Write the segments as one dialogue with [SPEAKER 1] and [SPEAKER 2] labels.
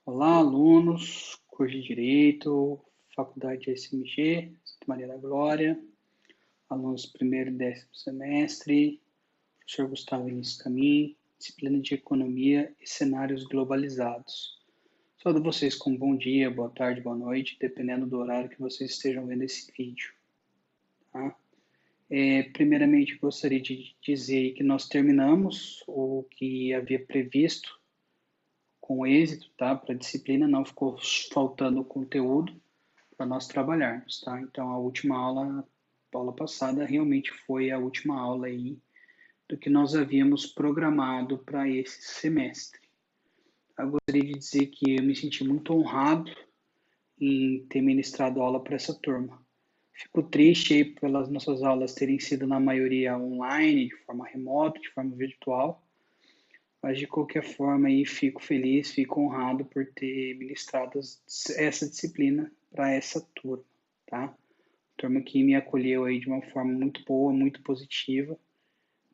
[SPEAKER 1] Olá, alunos, curso de Direito, Faculdade SMG, Santa Maria da Glória, alunos primeiro e décimo semestre, professor Gustavo Início Camin, disciplina de Economia e Cenários Globalizados. Saúdo vocês com bom dia, boa tarde, boa noite, dependendo do horário que vocês estejam vendo esse vídeo. Tá? Primeiramente, gostaria de dizer que nós terminamos o que havia previsto com êxito, tá? Para a disciplina, não ficou faltando conteúdo para nós trabalharmos, tá? Então, a aula passada, realmente foi a última aula aí do que nós havíamos programado para esse semestre. Eu gostaria de dizer que eu me senti muito honrado em ter ministrado aula para essa turma. Fico triste aí pelas nossas aulas terem sido, na maioria, online, de forma remota, de forma virtual, mas de qualquer forma aí fico feliz, fico honrado por ter ministrado essa disciplina para essa turma, tá? Turma que me acolheu aí de uma forma muito boa, muito positiva,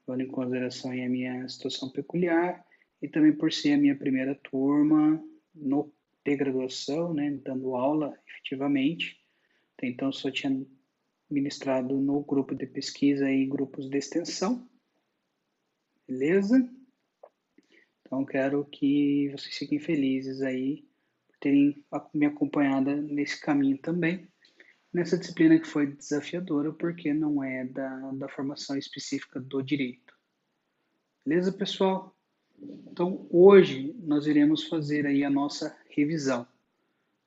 [SPEAKER 1] levando em consideração aí a minha situação peculiar e também por ser a minha primeira turma de graduação, né, dando aula efetivamente. Até então só tinha ministrado no grupo de pesquisa e grupos de extensão, beleza? Então, quero que vocês fiquem felizes aí por terem me acompanhado nesse caminho também. Nessa disciplina que foi desafiadora, porque não é da formação específica do direito. Beleza, pessoal? Então, hoje nós iremos fazer aí a nossa revisão.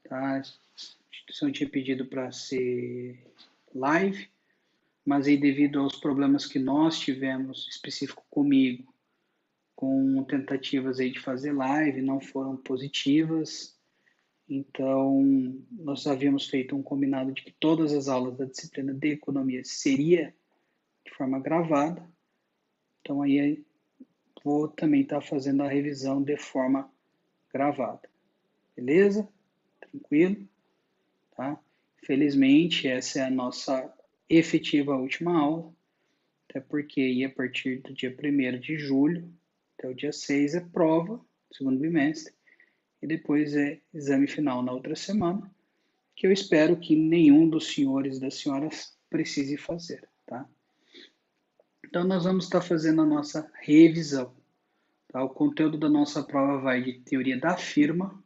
[SPEAKER 1] Tá? A instituição tinha pedido para ser live, mas aí devido aos problemas que nós tivemos, específico comigo, com tentativas aí de fazer live, não foram positivas. Então, nós havíamos feito um combinado de que todas as aulas da disciplina de economia seria de forma gravada. Então, aí vou também estar fazendo a revisão de forma gravada. Beleza? Tranquilo? Tá? Felizmente, essa é a nossa efetiva última aula, até porque aí, a partir do dia 1º de julho até o dia 6 é prova, segundo bimestre, e depois é exame final na outra semana, que eu espero que nenhum dos senhores e das senhoras precise fazer, tá? Então, nós vamos estar fazendo a nossa revisão. Tá? O conteúdo da nossa prova vai de teoria da firma,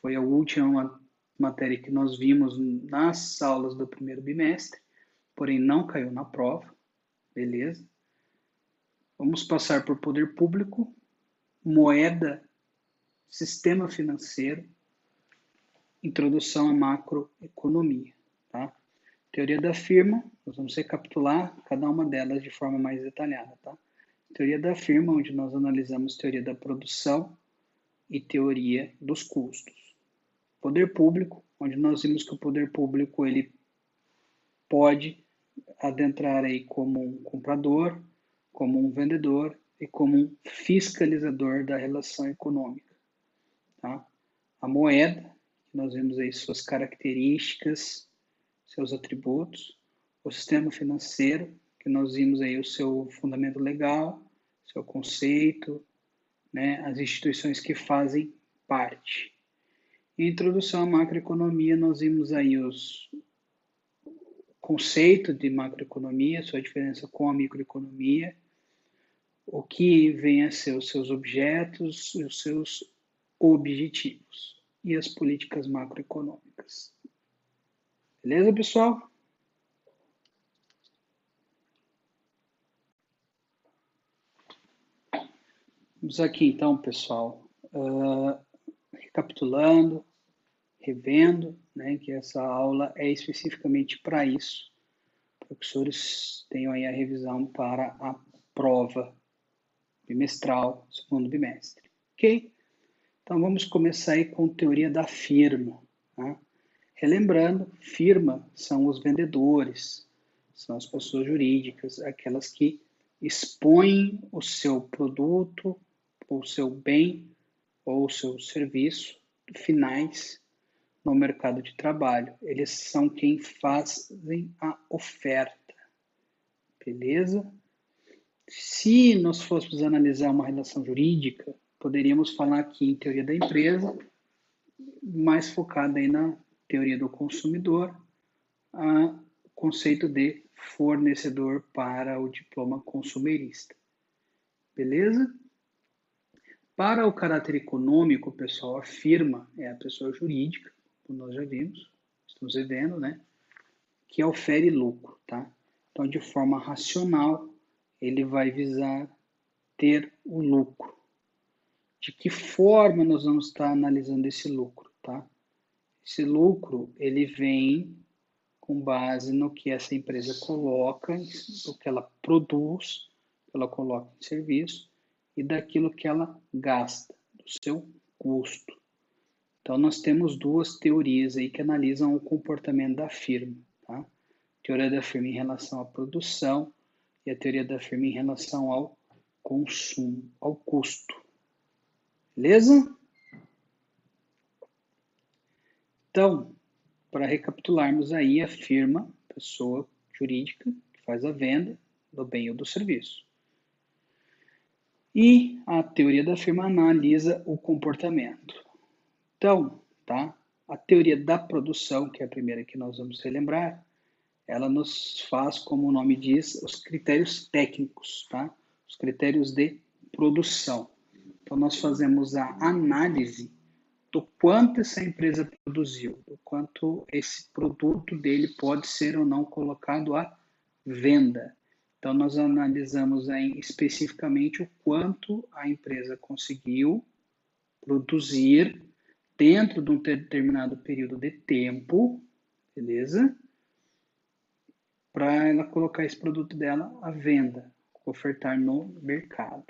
[SPEAKER 1] foi a última matéria que nós vimos nas aulas do primeiro bimestre, porém não caiu na prova, beleza? Vamos passar por poder público, moeda, sistema financeiro, introdução à macroeconomia, tá? Teoria da firma, nós vamos recapitular cada uma delas de forma mais detalhada, tá? Teoria da firma, onde nós analisamos teoria da produção e teoria dos custos. Poder público, onde nós vimos que o poder público ele pode adentrar aí como um comprador, como um vendedor e como um fiscalizador da relação econômica, tá? A moeda, nós vemos aí suas características, seus atributos, o sistema financeiro, que nós vimos aí o seu fundamento legal, seu conceito, né, as instituições que fazem parte. Em introdução à macroeconomia, nós vimos aí os conceito de macroeconomia, sua diferença com a microeconomia, o que vem a ser os seus objetos e os seus objetivos e as políticas macroeconômicas. Beleza, pessoal? Vamos aqui então, pessoal, recapitulando, revendo, né, que essa aula é especificamente para isso. Professores tenham aí a revisão para a prova bimestral, segundo bimestre. Ok? Então vamos começar aí com teoria da firma. Tá? Relembrando, firma são os vendedores, são as pessoas jurídicas, aquelas que expõem o seu produto, o seu bem ou o seu serviço finais no mercado de trabalho. Eles são quem fazem a oferta. Beleza? Se nós fôssemos analisar uma relação jurídica, poderíamos falar aqui em teoria da empresa, mais focada aí na teoria do consumidor, o conceito de fornecedor para o diploma consumerista. Beleza? Para o caráter econômico, pessoal, a firma é a pessoa jurídica, como nós já vimos, estamos vendo, né? Que ofere lucro, tá? Então, de forma racional, ele vai visar ter o lucro. De que forma nós vamos estar analisando esse lucro, tá? Esse lucro, ele vem com base no que essa empresa coloca, no que ela produz, ela coloca em serviço, e daquilo que ela gasta, do seu custo. Então, nós temos duas teorias aí que analisam o comportamento da firma, tá? A teoria da firma em relação à produção e a teoria da firma em relação ao consumo, ao custo. Beleza? Então, para recapitularmos aí, a firma, pessoa jurídica, que faz a venda do bem ou do serviço. E a teoria da firma analisa o comportamento. Então, tá? A teoria da produção, que é a primeira que nós vamos relembrar, ela nos faz, como o nome diz, os critérios técnicos, tá? Os critérios de produção. Então, nós fazemos a análise do quanto essa empresa produziu, do quanto esse produto dele pode ser ou não colocado à venda. Então, nós analisamos aí especificamente o quanto a empresa conseguiu produzir dentro de um determinado período de tempo, beleza? Para ela colocar esse produto dela à venda, ofertar no mercado.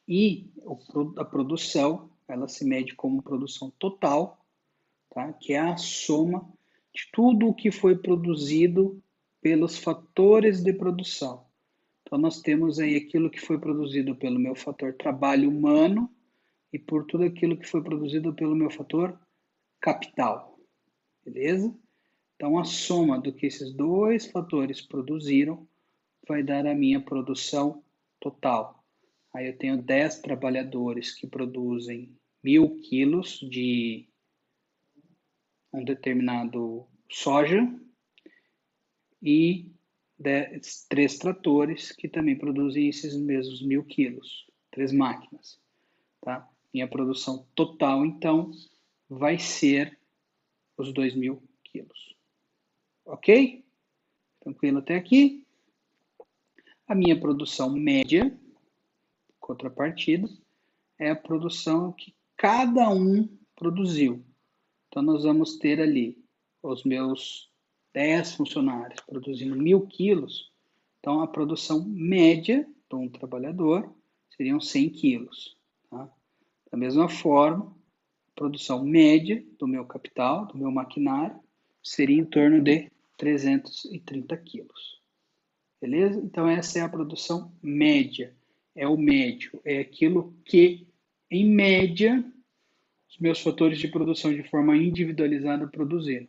[SPEAKER 1] E a produção, ela se mede como produção total, tá? Que é a soma de tudo o que foi produzido pelos fatores de produção. Então, nós temos aí aquilo que foi produzido pelo meu fator trabalho humano e por tudo aquilo que foi produzido pelo meu fator capital. Beleza? Então, a soma do que esses dois fatores produziram vai dar a minha produção total. Aí eu tenho 10 trabalhadores que produzem 1.000 quilos de um determinado soja e 3 tratores que também produzem esses mesmos 1.000 quilos, 3 máquinas. Tá? Minha produção total, então, vai ser os 2.000 quilos. Ok? Tranquilo até aqui? A minha produção média, contrapartida, é a produção que cada um produziu. Então, nós vamos ter ali os meus 10 funcionários produzindo 1.000 quilos. Então, a produção média de um trabalhador seriam 100 quilos. Tá? Da mesma forma, a produção média do meu capital, do meu maquinário, seria em torno de 330 quilos. Beleza? Então, essa é a produção média. É o médio. É aquilo que, em média, os meus fatores de produção de forma individualizada produziram.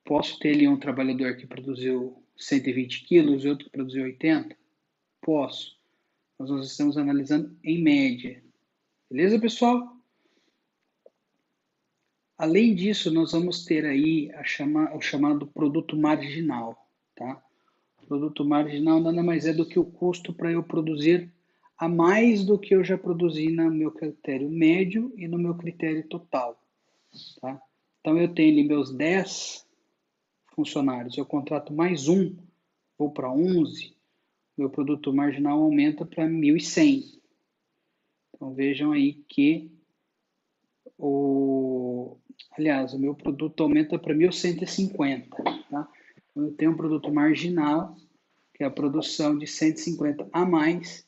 [SPEAKER 1] Posso ter ali um trabalhador que produziu 120 quilos e outro que produziu 80? Posso. Mas nós estamos analisando em média. Beleza, pessoal? Além disso, nós vamos ter aí o chamado produto marginal. Tá? O produto marginal nada mais é do que o custo para eu produzir a mais do que eu já produzi no meu critério médio e no meu critério total. Tá? Então, eu tenho ali meus 10 funcionários, eu contrato mais um, vou para 11, meu produto marginal aumenta para 1.100. Então, vejam aí que aliás, o meu produto aumenta para 1.150. Tá? Então, eu tenho um produto marginal, que é a produção de 150 a mais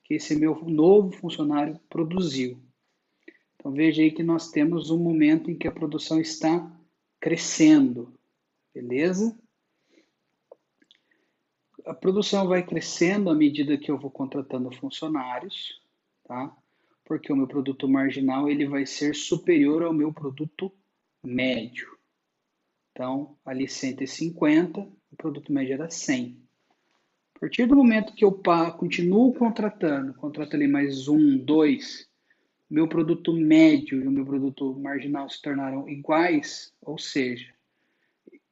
[SPEAKER 1] que esse meu novo funcionário produziu. Então, veja aí que nós temos um momento em que a produção está crescendo, beleza? A produção vai crescendo à medida que eu vou contratando funcionários, tá? Porque o meu produto marginal ele vai ser superior ao meu produto médio. Então, ali 150, o produto médio era 100. A partir do momento que eu continuo contrato ali mais um, dois, meu produto médio e o meu produto marginal se tornaram iguais, ou seja,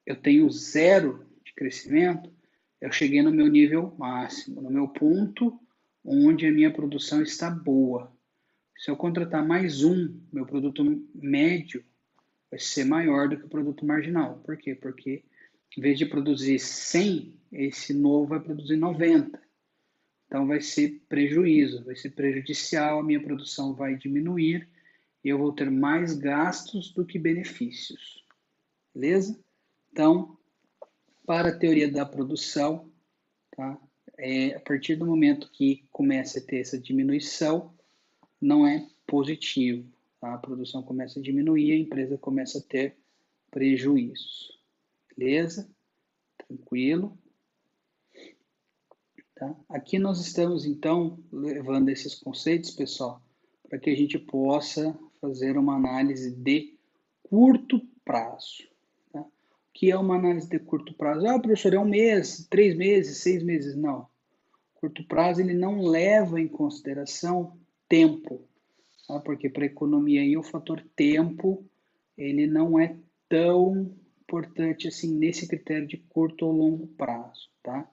[SPEAKER 1] eu tenho zero de crescimento, eu cheguei no meu nível máximo, no meu ponto onde a minha produção está boa. Se eu contratar mais um, meu produto médio vai ser maior do que o produto marginal. Por quê? Porque em vez de produzir 100, esse novo vai produzir 90. Então vai ser prejuízo, vai ser prejudicial, a minha produção vai diminuir e eu vou ter mais gastos do que benefícios. Beleza? Então, para a teoria da produção, tá? A partir do momento que começa a ter essa diminuição, não é positivo. Tá? A produção começa a diminuir, a empresa começa a ter prejuízos. Beleza? Tranquilo? Tá? Aqui nós estamos, então, levando esses conceitos, pessoal, para que a gente possa fazer uma análise de curto prazo. Tá? O que é uma análise de curto prazo? Ah, professor, é um mês, 3 meses, 6 meses? Não. Curto prazo, ele não leva em consideração tempo, tá? Porque para a economia aí, o fator tempo, ele não é tão importante assim nesse critério de curto ou longo prazo, tá?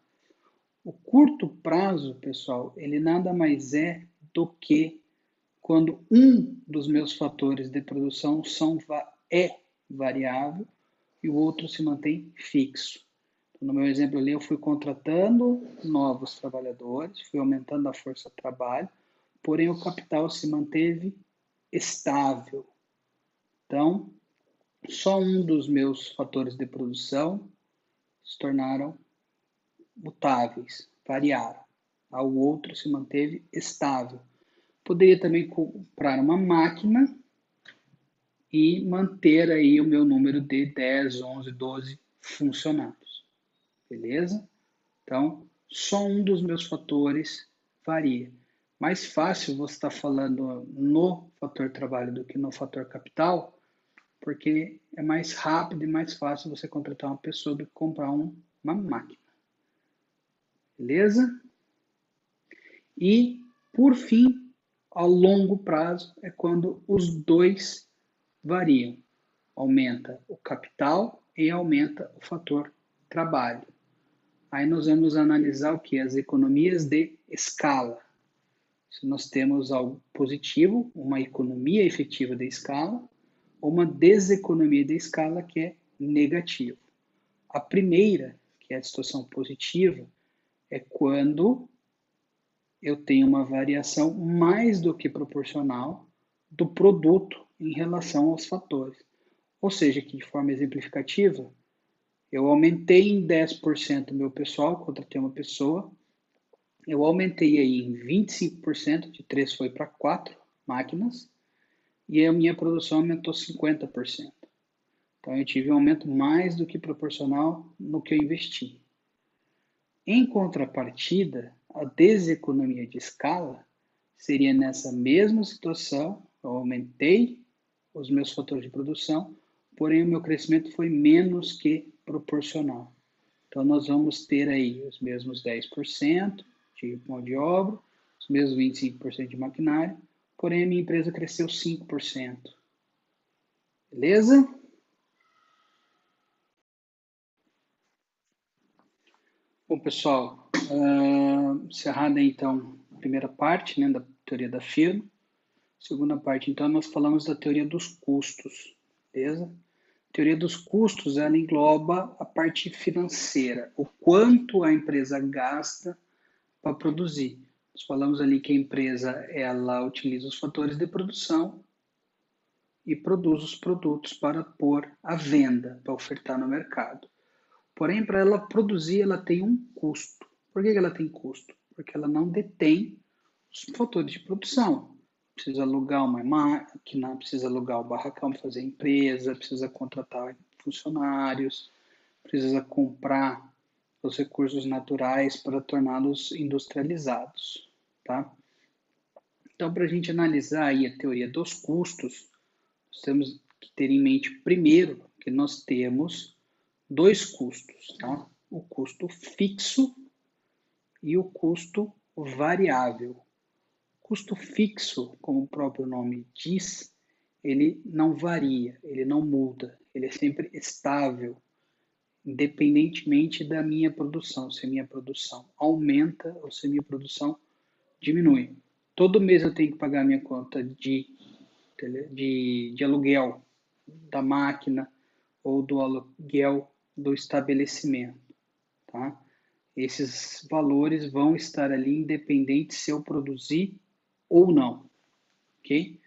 [SPEAKER 1] O curto prazo, pessoal, ele nada mais é do que quando um dos meus fatores de produção é variável e o outro se mantém fixo. Então, no meu exemplo ali, eu fui contratando novos trabalhadores, fui aumentando a força de trabalho, porém o capital se manteve estável. Então, só um dos meus fatores de produção se tornaram mutáveis, variaram. O outro se manteve estável. Poderia também comprar uma máquina e manter aí o meu número de 10, 11, 12 funcionários. Beleza? Então, só um dos meus fatores varia. Mais fácil você estar falando no fator trabalho do que no fator capital, porque é mais rápido e mais fácil você contratar uma pessoa do que comprar uma máquina. Beleza? E, por fim, a longo prazo é quando os dois variam. Aumenta o capital e aumenta o fator trabalho. Aí nós vamos analisar o que? As economias de escala. Se nós temos algo positivo, uma economia efetiva de escala, ou uma deseconomia de escala que é negativo. A primeira, que é a situação positiva, é quando eu tenho uma variação mais do que proporcional do produto em relação aos fatores. Ou seja, que de forma exemplificativa, eu aumentei em 10% o meu pessoal, contratei uma pessoa, eu aumentei aí em 25%, de 3 foi para 4 máquinas, e a minha produção aumentou 50%. Então eu tive um aumento mais do que proporcional no que eu investi. Em contrapartida, a deseconomia de escala seria nessa mesma situação, eu aumentei os meus fatores de produção, porém o meu crescimento foi menos que proporcional. Então nós vamos ter aí os mesmos 10% de mão de obra, os mesmos 25% de maquinário, porém a minha empresa cresceu 5%. Beleza? Bom, pessoal, encerrada então a primeira parte, né, da teoria da firma. Segunda parte, então, nós falamos da teoria dos custos, beleza? A teoria dos custos, ela engloba a parte financeira, o quanto a empresa gasta para produzir. Nós falamos ali que a empresa, ela utiliza os fatores de produção e produz os produtos para pôr à venda, para ofertar no mercado. Porém, para ela produzir, ela tem um custo. Por que ela tem custo? Porque ela não detém os fatores de produção. Precisa alugar uma máquina, precisa alugar o barracão para fazer empresa, precisa contratar funcionários, precisa comprar os recursos naturais para torná-los industrializados. Tá? Então, para a gente analisar aí a teoria dos custos, nós temos que ter em mente primeiro que nós temos dois custos, tá? O custo fixo e o custo variável. O custo fixo, como o próprio nome diz, ele não varia, ele não muda, ele é sempre estável, independentemente da minha produção, se a minha produção aumenta ou se a minha produção diminui. Todo mês eu tenho que pagar a minha conta de aluguel da máquina ou do aluguel do estabelecimento, tá? Esses valores vão estar ali independente se eu produzir ou não, ok?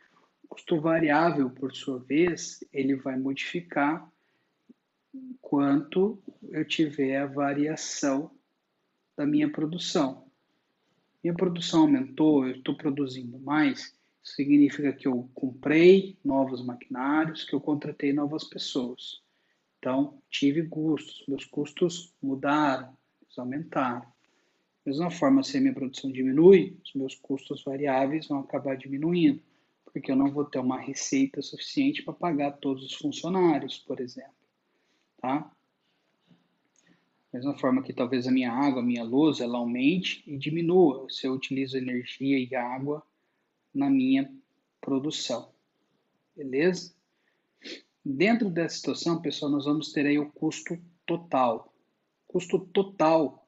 [SPEAKER 1] O custo variável, por sua vez, ele vai modificar quanto eu tiver a variação da minha produção. Minha produção aumentou, eu estou produzindo mais, significa que eu comprei novos maquinários, que eu contratei novas pessoas. Então, tive custos, meus custos mudaram, eles aumentaram. Da mesma forma, se a minha produção diminui, os meus custos variáveis vão acabar diminuindo, porque eu não vou ter uma receita suficiente para pagar todos os funcionários, por exemplo. Tá? Da mesma forma que talvez a minha água, a minha luz, ela aumente e diminua se eu utilizo energia e água na minha produção. Beleza? Dentro dessa situação, pessoal, nós vamos ter aí o custo total. O custo total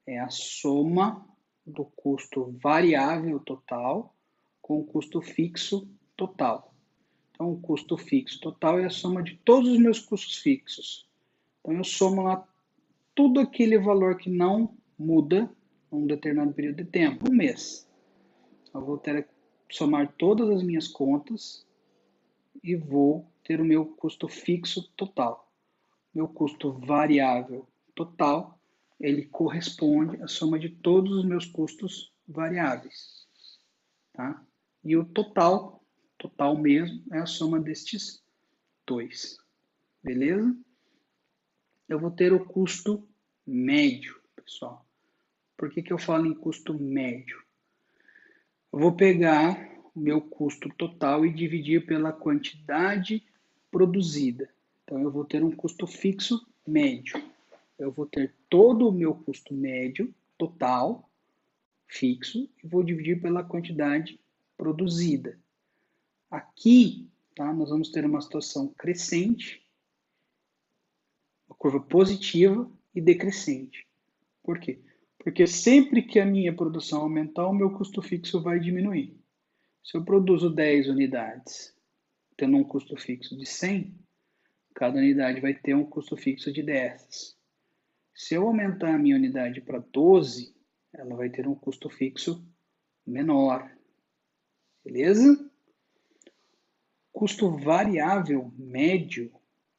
[SPEAKER 1] é a soma do custo variável total com o custo fixo total. Então, o custo fixo total é a soma de todos os meus custos fixos. Então, eu somo lá tudo aquele valor que não muda em um determinado período de tempo, um mês. Eu vou ter que somar todas as minhas contas e vou ter o meu custo fixo total. Meu custo variável total, ele corresponde à soma de todos os meus custos variáveis. Tá? E o total mesmo, é a soma destes dois. Beleza? Eu vou ter o custo médio, pessoal. Por que eu falo em custo médio? Eu vou pegar o meu custo total e dividir pela quantidade produzida. Então, eu vou ter um custo fixo médio. Eu vou ter todo o meu custo médio total fixo e vou dividir pela quantidade produzida. Aqui, tá, nós vamos ter uma situação crescente, uma curva positiva e decrescente. Por quê? Porque sempre que a minha produção aumentar, o meu custo fixo vai diminuir. Se eu produzo 10 unidades, tendo um custo fixo de 100, cada unidade vai ter um custo fixo de 10. Se eu aumentar a minha unidade para 12, ela vai ter um custo fixo menor. Beleza? Custo variável médio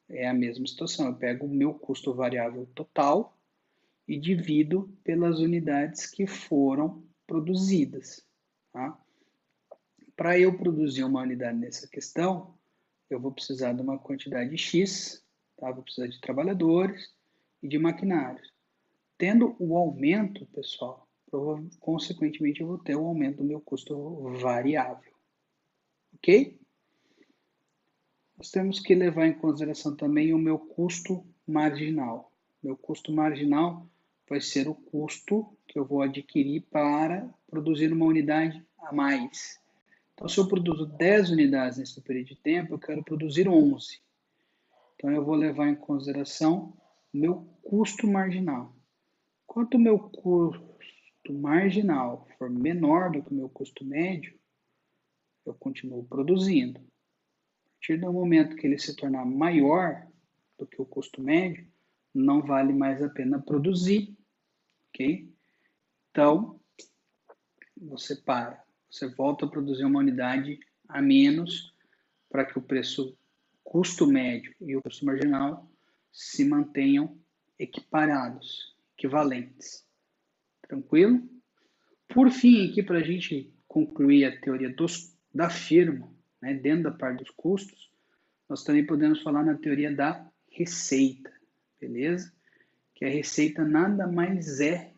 [SPEAKER 1] é a mesma situação. Eu pego o meu custo variável total e divido pelas unidades que foram produzidas. Tá? Para eu produzir uma unidade nessa questão, eu vou precisar de uma quantidade X, tá? Vou precisar de trabalhadores e de maquinários. Tendo o aumento, pessoal, consequentemente eu vou ter o aumento do meu custo variável. Ok? Nós temos que levar em consideração também o meu custo marginal. Meu custo marginal vai ser o custo que eu vou adquirir para produzir uma unidade a mais. Então, se eu produzo 10 unidades nesse período de tempo, eu quero produzir 11. Então, eu vou levar em consideração o meu custo marginal. Quanto o meu custo marginal for menor do que o meu custo médio, eu continuo produzindo. A partir do momento que ele se tornar maior do que o custo médio, não vale mais a pena produzir, ok? Então, você para, você volta a produzir uma unidade a menos para que o preço custo médio e o custo marginal se mantenham equiparados, equivalentes. Tranquilo? Por fim, aqui para a gente concluir a teoria da firma, né, dentro da parte dos custos, nós também podemos falar na teoria da receita, beleza? Que a receita nada mais é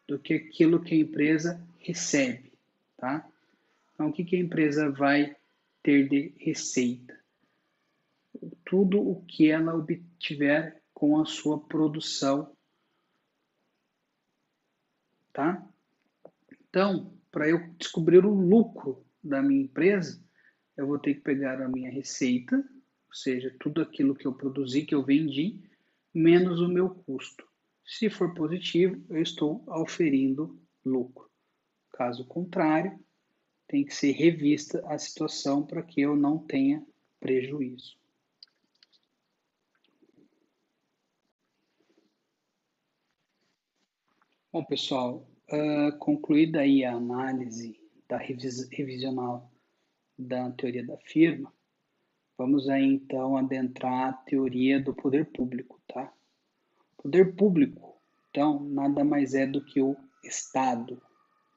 [SPEAKER 1] do que aquilo que a empresa recebe, tá? Então, o que a empresa vai ter de receita? Tudo o que ela obtiver com a sua produção, tá? Então, para eu descobrir o lucro da minha empresa, eu vou ter que pegar a minha receita, ou seja, tudo aquilo que eu produzi, que eu vendi, menos o meu custo. Se for positivo, eu estou auferindo lucro. Caso contrário, tem que ser revista a situação para que eu não tenha prejuízo. Bom, pessoal, concluída aí a análise da revisional da teoria da firma, vamos aí então adentrar a teoria do poder público, tá? Poder público, então, nada mais é do que o Estado,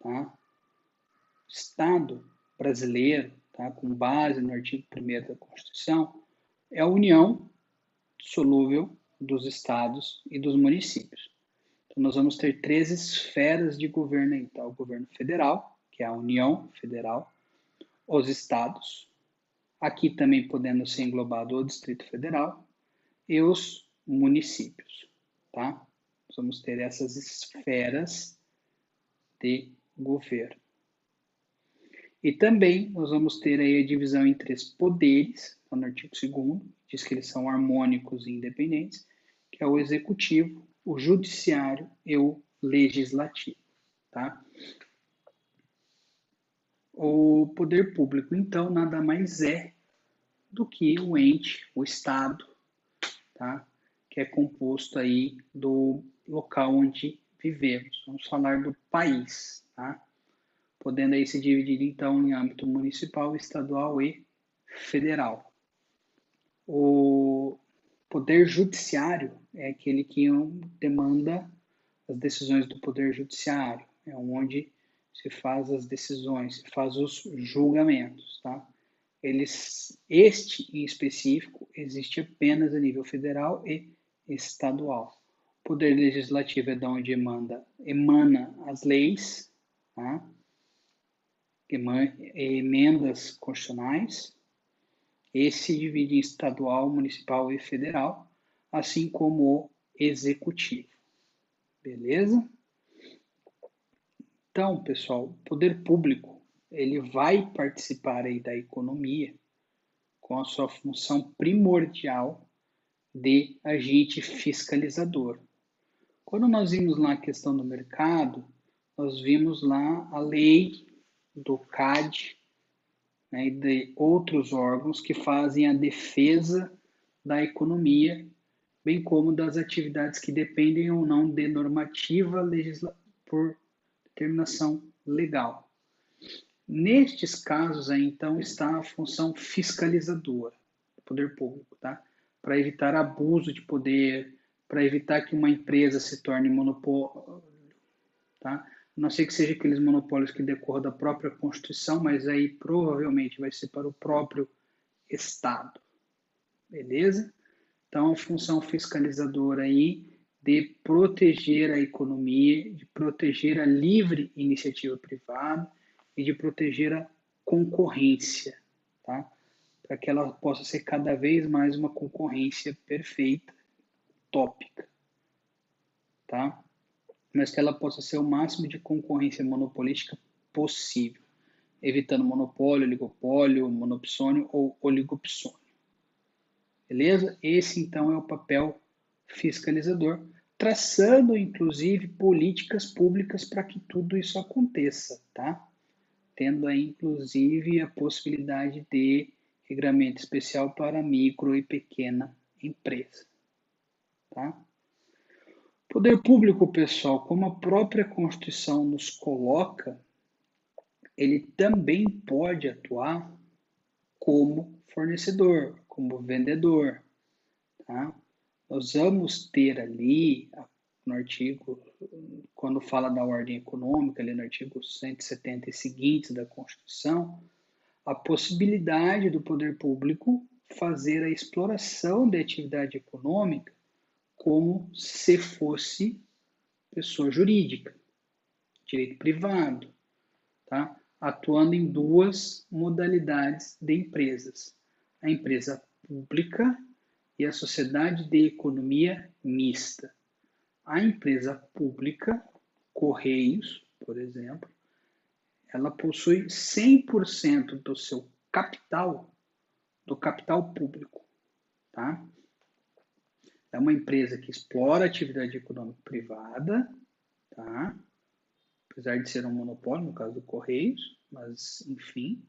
[SPEAKER 1] tá? O Estado brasileiro, tá? Com base no artigo 1º da Constituição, é a união solúvel dos estados e dos municípios. Então, nós vamos ter 3 esferas de governo aí, tá? O governo federal, que é a União Federal, os estados, aqui também podendo ser englobado o Distrito Federal, e os municípios, tá? Nós vamos ter essas esferas de governo. E também nós vamos ter aí a divisão em 3 poderes, no artigo 2º, diz que eles são harmônicos e independentes, que é o executivo, o judiciário e o legislativo, tá? O poder público, então, nada mais é do que o ente, o Estado, tá? Que é composto aí do local onde vivemos. Vamos falar do país, tá? Podendo aí se dividir, então, em âmbito municipal, estadual e federal. O poder judiciário é aquele que demanda as decisões do poder judiciário, é onde se faz as decisões, se faz os julgamentos, tá? Este em específico existe apenas a nível federal e estadual. O poder legislativo é de onde emana as leis, tá? Emendas constitucionais. Esse se divide em estadual, municipal e federal, assim como o executivo. Beleza? Então, pessoal, o poder público ele vai participar aí da economia com a sua função primordial de agente fiscalizador. Quando nós vimos lá a questão do mercado, nós vimos lá a lei do CAD, né, e de outros órgãos que fazem a defesa da economia, bem como das atividades que dependem ou não de normativa por determinação legal. Nestes casos, aí, então, está a função fiscalizadora do poder público, tá? Para evitar abuso de poder, para evitar que uma empresa se torne monopólio, tá? A não ser que seja aqueles monopólios que decorram da própria Constituição, mas aí provavelmente vai ser para o próprio Estado. Beleza? Então, a função fiscalizadora aí de proteger a economia, de proteger a livre iniciativa privada e de proteger a concorrência, tá? Para que ela possa ser cada vez mais uma concorrência perfeita, utópica, tá? Mas que ela possa ser o máximo de concorrência monopolística possível, evitando monopólio, oligopólio, monopsônio ou oligopsônio. Beleza? Esse, então, é o papel fiscalizador, traçando, inclusive, políticas públicas para que tudo isso aconteça, tá? Tendo aí, inclusive, a possibilidade de regramento especial para micro e pequena empresa, tá? Poder público, pessoal, como a própria Constituição nos coloca, ele também pode atuar como fornecedor, como vendedor, tá? Nós vamos ter ali, no artigo, quando fala da ordem econômica, ali no artigo 170 e seguintes da Constituição, a possibilidade do poder público fazer a exploração da atividade econômica como se fosse pessoa jurídica, direito privado, tá? Atuando em 2 modalidades de empresas: a empresa pública e a sociedade de economia mista. A empresa pública, Correios, por exemplo, ela possui 100% do seu capital, do capital público, tá? É uma empresa que explora a atividade econômica privada, tá? Apesar de ser um monopólio, no caso do Correios, mas enfim,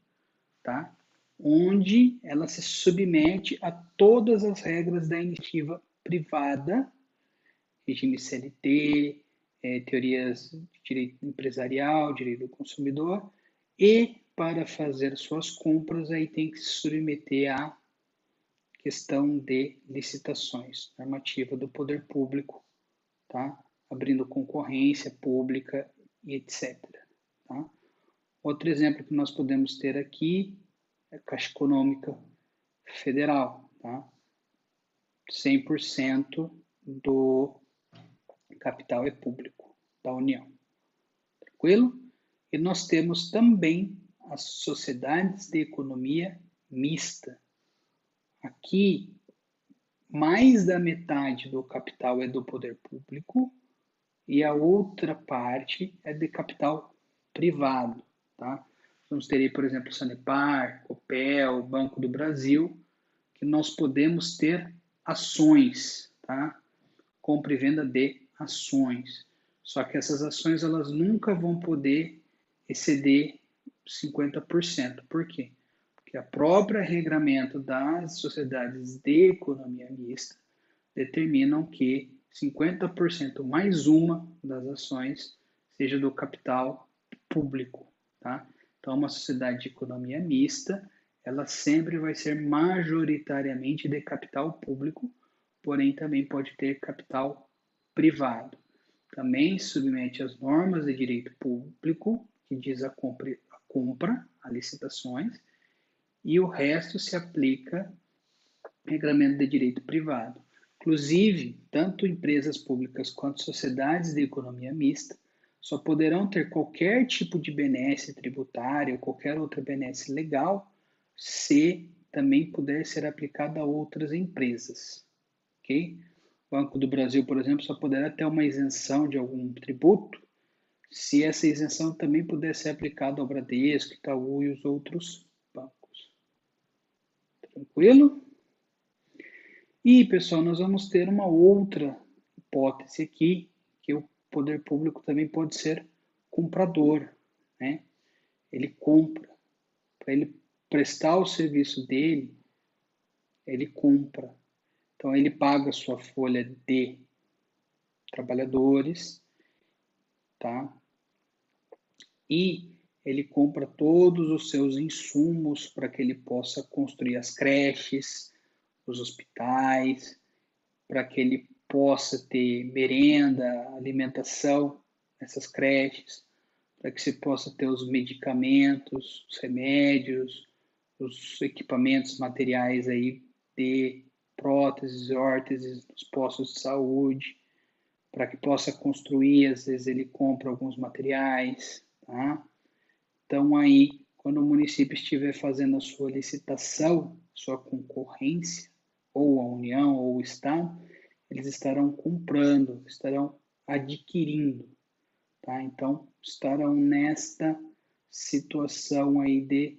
[SPEAKER 1] tá? Onde ela se submete a todas as regras da iniciativa privada, regime CLT, teorias de direito empresarial, direito do consumidor, e para fazer suas compras aí tem que se submeter à questão de licitações, normativa do poder público, tá? Abrindo concorrência pública e etc. Tá? Outro exemplo que nós podemos ter aqui é a Caixa Econômica Federal, tá? 100% do capital é público da União. Tranquilo? E nós temos também as sociedades de economia mista. Aqui, mais da metade do capital é do poder público e a outra parte é de capital privado. Tá? Vamos ter aí, por exemplo, Sanepar, Copel, Banco do Brasil, que nós podemos ter ações, tá? Compra e venda de ações. Só que essas ações elas nunca vão poder exceder 50%. Por quê? Porque o próprio regramento das sociedades de economia mista determinam que 50% mais uma das ações seja do capital público, tá? Então, uma sociedade de economia mista, ela sempre vai ser majoritariamente de capital público, porém também pode ter capital privado. Também submete às normas de direito público, que diz a compra, a licitações, e o resto se aplica regramento de direito privado. Inclusive, tanto empresas públicas quanto sociedades de economia mista só poderão ter qualquer tipo de benesse tributário ou qualquer outra benesse legal se também puder ser aplicada a outras empresas. Ok? O Banco do Brasil, por exemplo, só poderá ter uma isenção de algum tributo se essa isenção também puder ser aplicada ao Bradesco, Itaú e os outros bancos. Tranquilo? E, pessoal, nós vamos ter uma outra hipótese aqui, que o poder público também pode ser comprador, né? Ele compra. Para ele prestar o serviço dele, ele compra. Então, ele paga a sua folha de trabalhadores, tá? E ele compra todos os seus insumos para que ele possa construir as creches, os hospitais, para que ele possa ter merenda, alimentação nessas creches, para que se possa ter os medicamentos, os remédios, os equipamentos materiais aí de próteses, órteses nos postos de saúde, para que possa construir, às vezes ele compra alguns materiais, tá? Então aí, quando o município estiver fazendo a sua licitação, sua concorrência, ou a União ou o Estado, eles estarão comprando, estarão adquirindo, tá? Então, estarão nesta situação aí de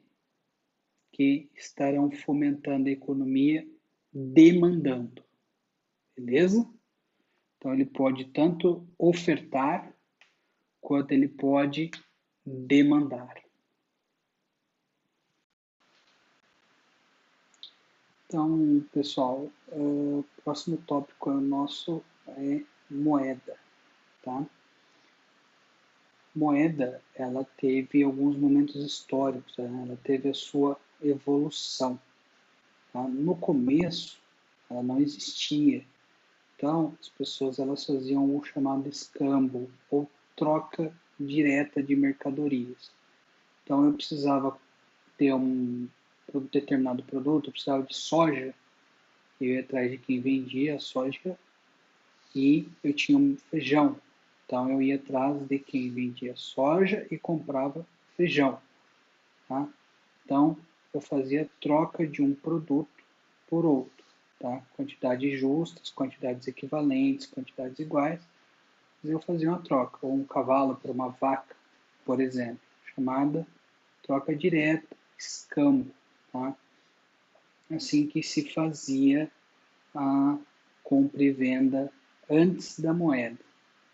[SPEAKER 1] que estarão fomentando a economia demandando, beleza? Então, ele pode tanto ofertar, quanto ele pode demandar. Então, pessoal, o próximo tópico nosso é moeda, tá? Moeda, ela teve alguns momentos históricos, né? Ela teve a sua evolução. Tá? No começo, ela não existia. Então, as pessoas elas faziam o chamado escambo, ou troca direta de mercadorias. Então, eu precisava ter um determinado produto, eu precisava de soja, eu ia atrás de quem vendia a soja, e eu tinha um feijão. Então, eu ia atrás de quem vendia soja e comprava feijão. Tá? Então, eu fazia troca de um produto por outro. Tá? Quantidades justas, quantidades equivalentes, quantidades iguais. Mas eu fazia uma troca, ou um cavalo por uma vaca, por exemplo. chamada troca direta, escambo, tá? Assim que se fazia a compra e venda antes da moeda,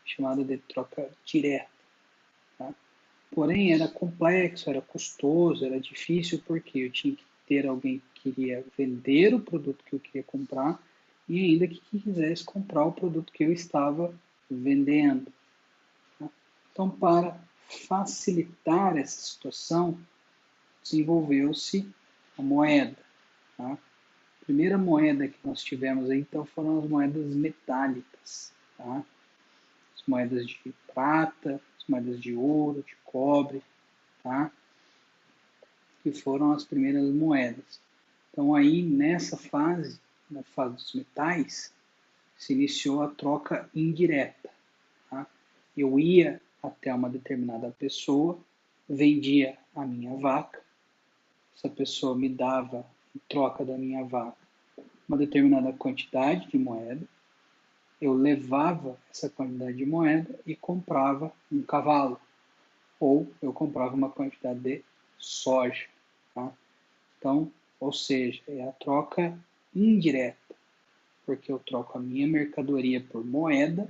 [SPEAKER 1] chamada de troca direta. Tá? Porém, era complexo, era custoso, era difícil, porque eu tinha que ter alguém que queria vender o produto que eu queria comprar e ainda que quisesse comprar o produto que eu estava vendendo. Tá? Então, para facilitar essa situação, desenvolveu-se a moeda. Tá? A primeira moeda que nós tivemos aí, então, foram as moedas metálicas. Tá? As moedas de prata, as moedas de ouro, de cobre, tá? Que foram as primeiras moedas. Então, aí, nessa fase, na fase dos metais, se iniciou a troca indireta. Tá? Eu ia até uma determinada pessoa, vendia a minha vaca, essa pessoa me dava, em troca da minha vaca, uma determinada quantidade de moeda, eu levava essa quantidade de moeda e comprava um cavalo, ou eu comprava uma quantidade de soja. Tá? Então, ou seja, é a troca indireta, porque eu troco a minha mercadoria por moeda,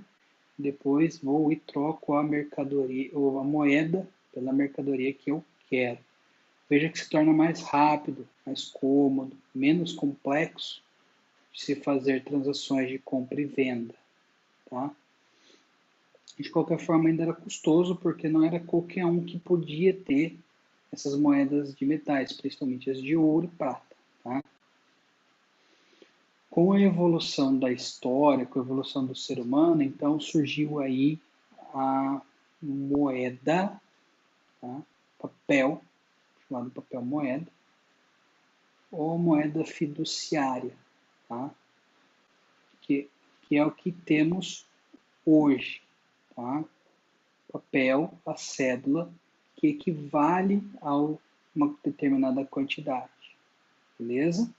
[SPEAKER 1] depois vou e troco a mercadoria ou a moeda pela mercadoria que eu quero. Veja que se torna mais rápido, mais cômodo, menos complexo de se fazer transações de compra e venda. Tá? De qualquer forma, ainda era custoso, porque não era qualquer um que podia ter essas moedas de metais, principalmente as de ouro e prata. Tá? Com a evolução da história, com a evolução do ser humano, então surgiu aí a moeda, tá? Papel, chamado papel moeda, ou moeda fiduciária, tá? que é o que temos hoje. Tá? Papel, a cédula, que equivale a uma determinada quantidade. Beleza?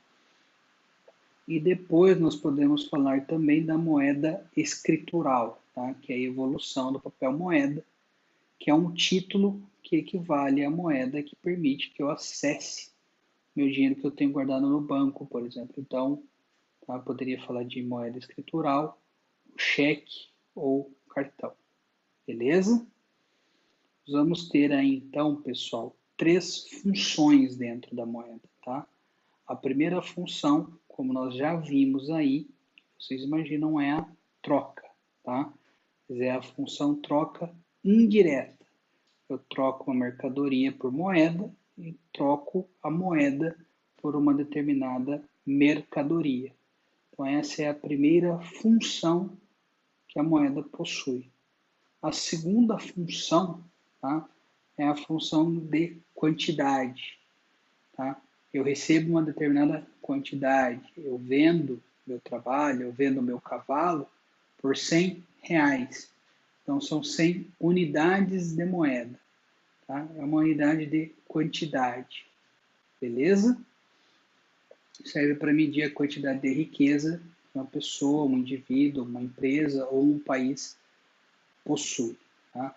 [SPEAKER 1] E depois nós podemos falar também da moeda escritural, tá? Que é a evolução do papel moeda, que é um título que equivale à moeda que permite que eu acesse meu dinheiro que eu tenho guardado no banco, por exemplo. Então, tá? Eu poderia falar de moeda escritural, cheque ou cartão. Beleza? Vamos ter aí, então, pessoal, 3 funções dentro da moeda, tá? A primeira função, como nós já vimos aí, vocês imaginam, é a troca, tá? É a função troca indireta. Eu troco uma mercadoria por moeda e troco a moeda por uma determinada mercadoria. Então, essa é a primeira função que a moeda possui. A segunda função, tá, é a função de quantidade. Tá? Eu recebo uma determinada quantidade, eu vendo meu trabalho, eu vendo meu cavalo por R$100. Então, são 100 unidades de moeda. Tá? É uma unidade de quantidade. Beleza? Serve para medir a quantidade de riqueza que uma pessoa, um indivíduo, uma empresa ou um país possui. Tá?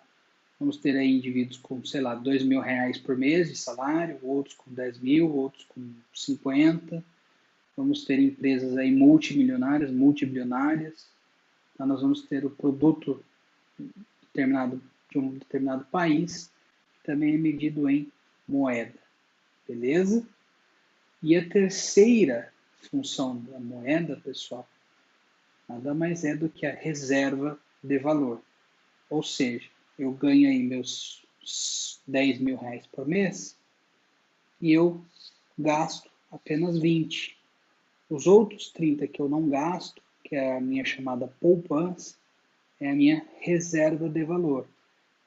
[SPEAKER 1] Vamos ter aí indivíduos com, sei lá, R$2.000 por mês de salário, outros com 10 mil, outros com 50. Vamos ter empresas aí multimilionárias, multibilionárias. Então, nós vamos ter o produto determinado de um determinado país, que também é medido em moeda. Beleza? E a terceira função da moeda, pessoal, nada mais é do que a reserva de valor. Ou seja, eu ganho aí meus R$10.000 por mês e eu gasto apenas 20. Os outros 30 que eu não gasto, que é a minha chamada poupança, é a minha reserva de valor.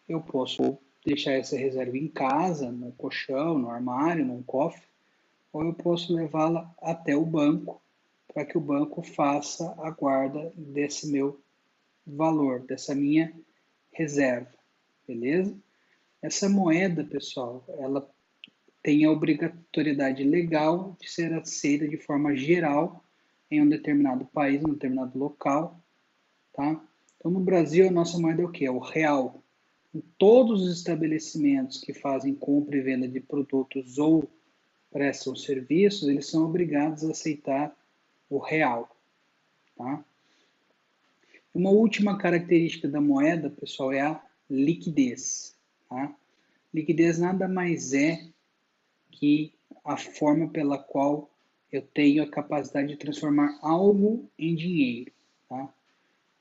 [SPEAKER 1] Eu posso deixar essa reserva em casa, no colchão, no armário, num cofre, ou eu posso levá-la até o banco, para que o banco faça a guarda desse meu valor, dessa minha reserva. Beleza? Essa moeda, pessoal, ela tem a obrigatoriedade legal de ser aceita de forma geral em um determinado país, em um determinado local, tá? Então, no Brasil, a nossa moeda é o quê? É o real. Todos os estabelecimentos que fazem compra e venda de produtos ou prestam serviços, eles são obrigados a aceitar o real, tá? Uma última característica da moeda, pessoal, é a liquidez, tá? Liquidez nada mais é que a forma pela qual eu tenho a capacidade de transformar algo em dinheiro, tá?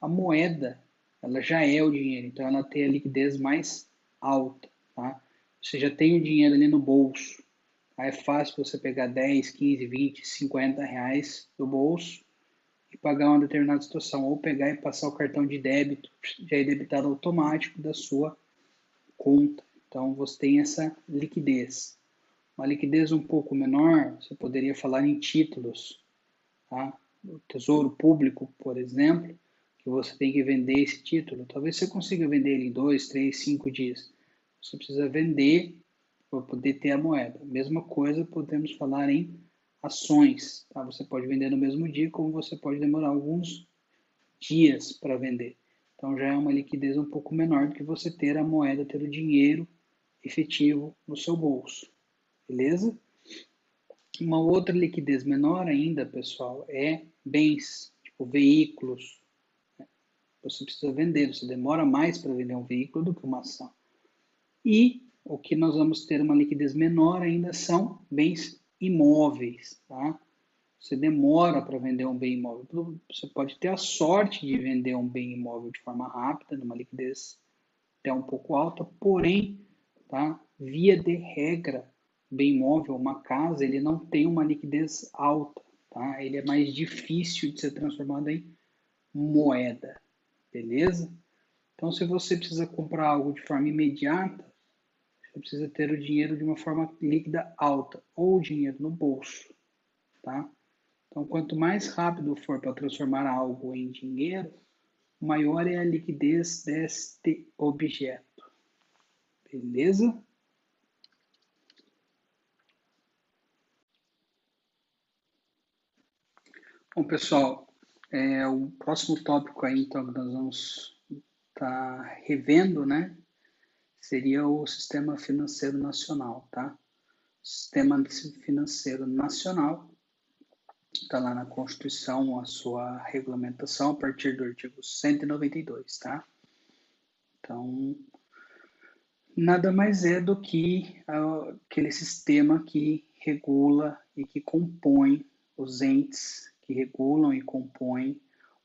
[SPEAKER 1] A moeda, ela já é o dinheiro, então ela tem a liquidez mais alta, tá? Você já tem o dinheiro ali no bolso, tá? É fácil você pegar 10, 15, 20, 50 reais do bolso e pagar uma determinada situação, ou pegar e passar o cartão de débito, já é debitado automático da sua conta. Então você tem essa liquidez. Uma liquidez um pouco menor, você poderia falar em títulos, tá? O Tesouro Público, por exemplo, que você tem que vender esse título. Talvez você consiga vender ele em 2, 3, 5 dias. Você precisa vender para poder ter a moeda. Mesma coisa podemos falar em ações. Tá? Você pode vender no mesmo dia, como você pode demorar alguns dias para vender. Então já é uma liquidez um pouco menor do que você ter a moeda, ter o dinheiro efetivo no seu bolso. Beleza? Uma outra liquidez menor ainda, pessoal, é bens, tipo veículos. Você precisa vender, você demora mais para vender um veículo do que uma ação. E o que nós vamos ter uma liquidez menor ainda são bens imóveis, tá? Você demora para vender um bem imóvel. Você pode ter a sorte de vender um bem imóvel de forma rápida, numa liquidez até um pouco alta, porém, tá? Via de regra, bem imóvel, uma casa, ele não tem uma liquidez alta, tá? Ele é mais difícil de ser transformado em moeda, beleza? Então, se você precisa comprar algo de forma imediata, você precisa ter o dinheiro de uma forma líquida alta, ou o dinheiro no bolso, tá? Então, quanto mais rápido for para transformar algo em dinheiro, maior é a liquidez deste objeto. Beleza? Bom, pessoal, o próximo tópico aí, então, que nós vamos estar revendo, né, seria o Sistema Financeiro Nacional, tá? O Sistema Financeiro Nacional está lá na Constituição, a sua regulamentação a partir do artigo 192, tá? Então, nada mais é do que aquele sistema que regula e que compõe os entes que regulam e compõem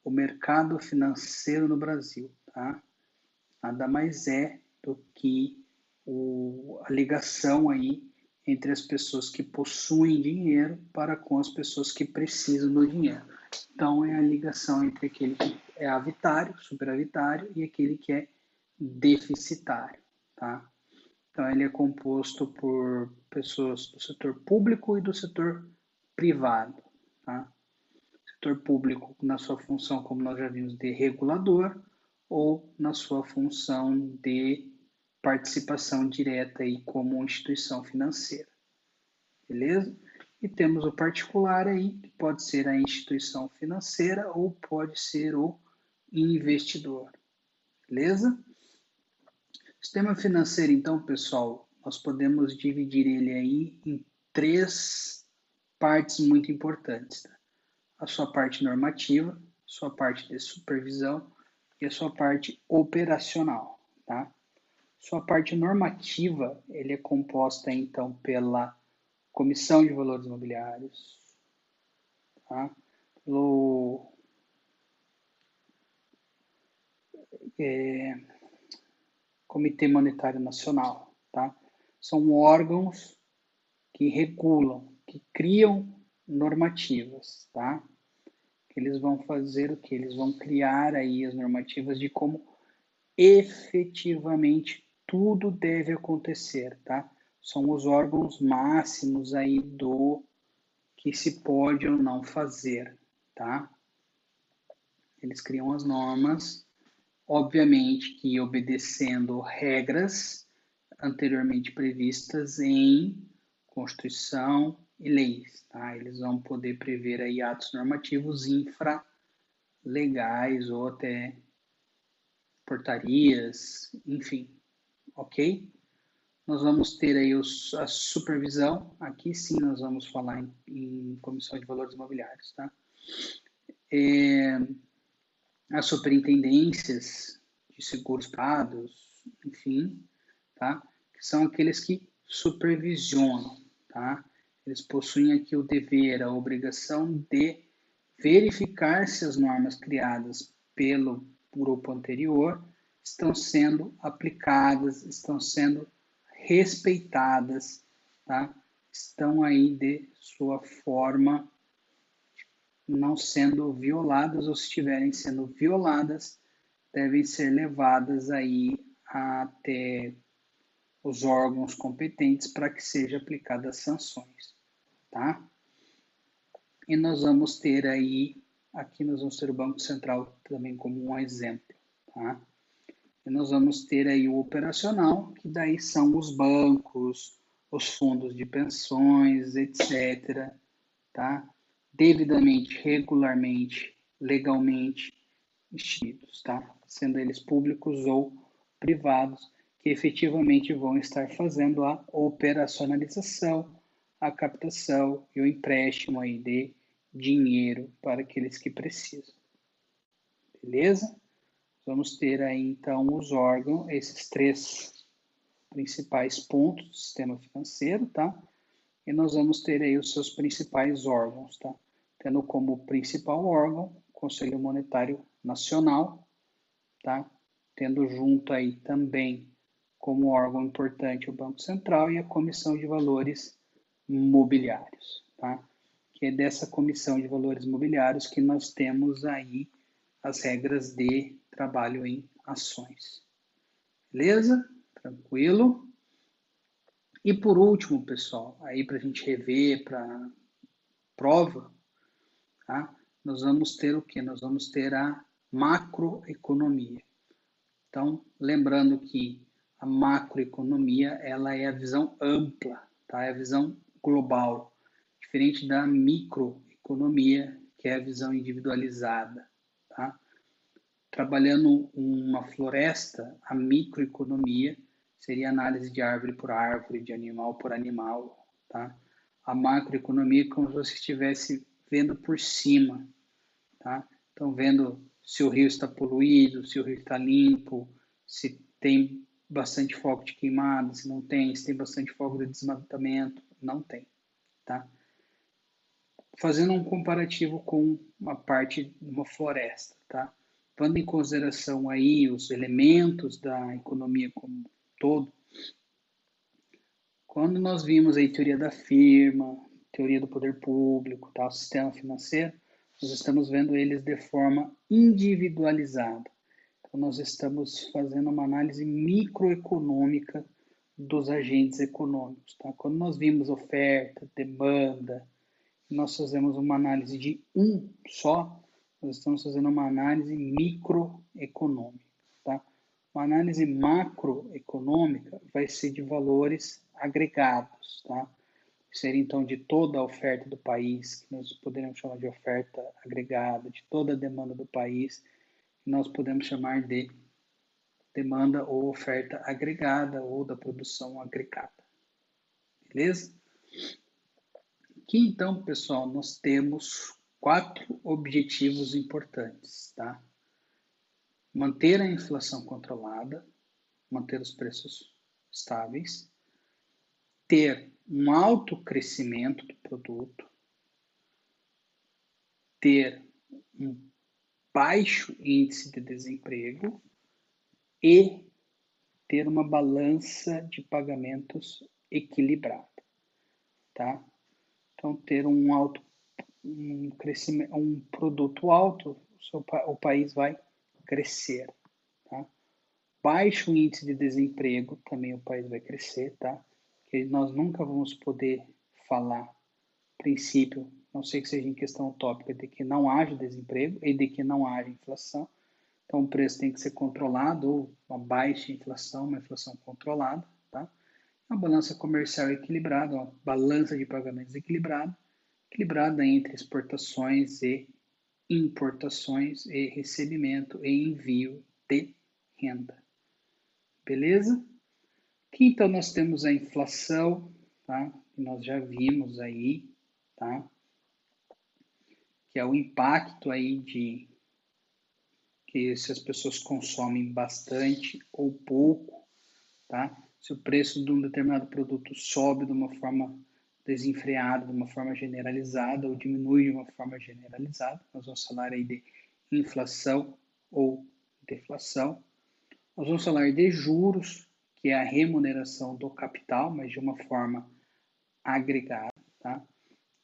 [SPEAKER 1] o mercado financeiro no Brasil, tá? Nada mais é do que a ligação aí entre as pessoas que possuem dinheiro para com as pessoas que precisam do dinheiro. Então, é a ligação entre aquele que é avitário, superavitário, e aquele que é deficitário, tá? Então, ele é composto por pessoas do setor público e do setor privado, tá? Setor público na sua função, como nós já vimos, de regulador, ou na sua função de participação direta aí como instituição financeira, beleza? E temos o particular aí, que pode ser a instituição financeira ou pode ser o investidor, beleza? Sistema financeiro, então, pessoal, nós podemos dividir ele aí em três partes muito importantes, tá? A sua parte normativa, sua parte de supervisão e a sua parte operacional, tá? Sua parte normativa, ele é composta, então, pela Comissão de Valores Imobiliários, tá? Pelo Comitê Monetário Nacional, tá? São órgãos que regulam, que criam normativas, tá? Eles vão fazer o que? Eles vão criar aí as normativas de como efetivamente tudo deve acontecer, tá? São os órgãos máximos aí do que se pode ou não fazer, tá? Eles criam as normas, obviamente que obedecendo regras anteriormente previstas em Constituição e leis, tá? Eles vão poder prever aí atos normativos infralegais ou até portarias, enfim, ok? Nós vamos ter aí a supervisão, aqui sim nós vamos falar em comissão de valores imobiliários, tá? As superintendências de seguros privados, enfim, tá? Que são aqueles que supervisionam, tá? Eles possuem aqui o dever, a obrigação de verificar se as normas criadas pelo grupo anterior estão sendo aplicadas, estão sendo respeitadas, tá? Estão aí de sua forma não sendo violadas, ou se estiverem sendo violadas, devem ser levadas aí até os órgãos competentes para que sejam aplicadas sanções, tá? E nós vamos ter aí, aqui nós vamos ter o Banco Central também como um exemplo, tá? E nós vamos ter aí o operacional, que daí são os bancos, os fundos de pensões, etc., tá? Devidamente, regularmente, legalmente instituídos, tá? Sendo eles públicos ou privados, que efetivamente vão estar fazendo a operacionalização, a captação e o empréstimo aí de dinheiro para aqueles que precisam. Beleza? Vamos ter aí então os órgãos, esses 3 principais pontos do sistema financeiro, tá? E nós vamos ter aí os seus principais órgãos, tá? Tendo como principal órgão o Conselho Monetário Nacional, tá? Tendo junto aí também como órgão importante o Banco Central e a Comissão de Valores Mobiliários, tá? Que é dessa Comissão de Valores Mobiliários que nós temos aí as regras de trabalho em ações. Beleza? Tranquilo? E por último, pessoal, aí para a gente rever para prova, tá? Nós vamos ter o quê? Nós vamos ter a macroeconomia. Então, lembrando que a macroeconomia, ela é a visão ampla, tá? É a visão global, diferente da microeconomia, que é a visão individualizada, tá? Trabalhando uma floresta, a microeconomia seria análise de árvore por árvore, de animal por animal, tá? A macroeconomia é como se você estivesse vendo por cima, tá? Então, vendo se o rio está poluído, se o rio está limpo, se tem bastante foco de queimada, se não tem, se tem bastante foco de desmatamento, não tem, tá? Fazendo um comparativo com uma parte de uma floresta, tá? Levando em consideração aí os elementos da economia como um todo, quando nós vimos aí teoria da firma, teoria do poder público, tá? O sistema financeiro, nós estamos vendo eles de forma individualizada. Então, nós estamos fazendo uma análise microeconômica dos agentes econômicos, tá? Quando nós vimos oferta, demanda, nós fazemos uma análise de um só, nós estamos fazendo uma análise microeconômica, tá? Uma análise macroeconômica vai ser de valores agregados, tá? Seria então de toda a oferta do país, que nós poderíamos chamar de oferta agregada, de toda a demanda do país, que nós podemos chamar de demanda ou oferta agregada ou da produção agregada. Beleza? Aqui então, pessoal, nós temos 4 objetivos importantes, tá? Manter a inflação controlada, manter os preços estáveis, ter um alto crescimento do produto, ter um baixo índice de desemprego e ter uma balança de pagamentos equilibrada, tá? Então, ter um crescimento, um produto alto, o país vai crescer, tá? Baixo índice de desemprego, também o país vai crescer, tá? Que nós nunca vamos poder falar, princípio, não sei que seja em questão utópica, de que não haja desemprego e de que não haja inflação. Então, o preço tem que ser controlado, ou uma baixa inflação, uma inflação controlada, tá? Uma balança comercial equilibrada, uma balança de pagamentos equilibrada, equilibrada entre exportações e importações e recebimento e envio de renda. Beleza? Aqui, então, nós temos a inflação, tá? Que nós já vimos aí, tá? Que é o impacto aí de que se as pessoas consomem bastante ou pouco, tá? Se o preço de um determinado produto sobe de uma forma desenfreada, de uma forma generalizada, ou diminui de uma forma generalizada, nós vamos falar aí de inflação ou deflação. Nós vamos falar de juros, que é a remuneração do capital, mas de uma forma agregada, tá?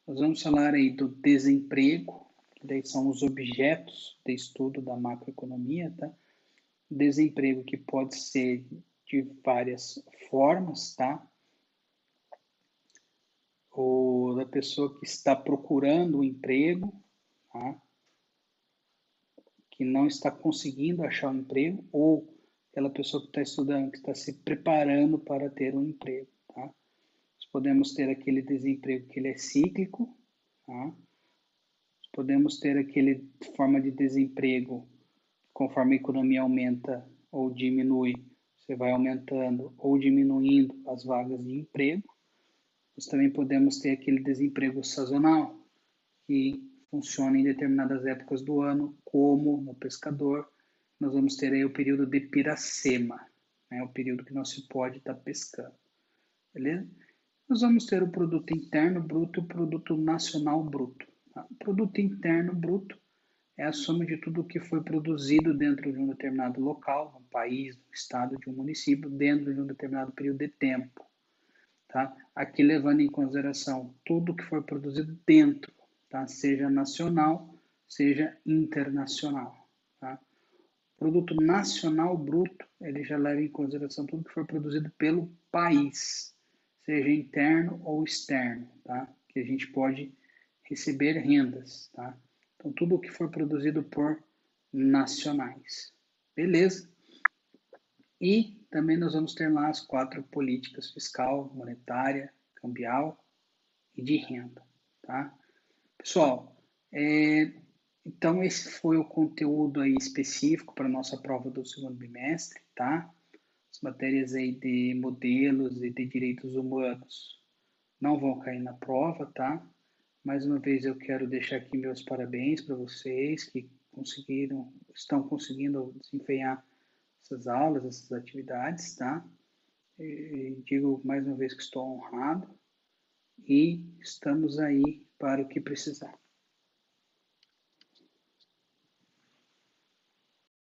[SPEAKER 1] Nós vamos falar aí do desemprego, que daí são os objetos de estudo da macroeconomia, tá? Desemprego que pode ser de várias formas, tá? Ou da pessoa que está procurando um emprego, tá? Que não está conseguindo achar um emprego, ou aquela pessoa que está estudando, que está se preparando para ter um emprego, tá? Nós podemos ter aquele desemprego que ele é cíclico, tá? Podemos ter aquele forma de desemprego, conforme a economia aumenta ou diminui, você vai aumentando ou diminuindo as vagas de emprego. Nós também podemos ter aquele desemprego sazonal, que funciona em determinadas épocas do ano, como no pescador. Nós vamos ter aí o período de piracema, né? O período que não se pode estar pescando, beleza? Nós vamos ter o produto interno bruto e o produto nacional bruto. Tá? O produto interno bruto é a soma de tudo que foi produzido dentro de um determinado local, um país, um estado, de um município, dentro de um determinado período de tempo. Tá? Aqui levando em consideração tudo que foi produzido dentro, tá? Seja nacional, seja internacional. Tá? O produto nacional bruto, ele já leva em consideração tudo que foi produzido pelo país, seja interno ou externo, tá? Que a gente pode receber rendas, tá? Então, tudo o que for produzido por nacionais. Beleza? E também nós vamos ter lá as 4 políticas: fiscal, monetária, cambial e de renda, tá? Pessoal, então esse foi o conteúdo aí específico para a nossa prova do segundo bimestre, tá? As matérias aí de modelos e de direitos humanos não vão cair na prova, tá? Mais uma vez eu quero deixar aqui meus parabéns para vocês que estão conseguindo desempenhar essas aulas, essas atividades, tá? E digo mais uma vez que estou honrado e estamos aí para o que precisar.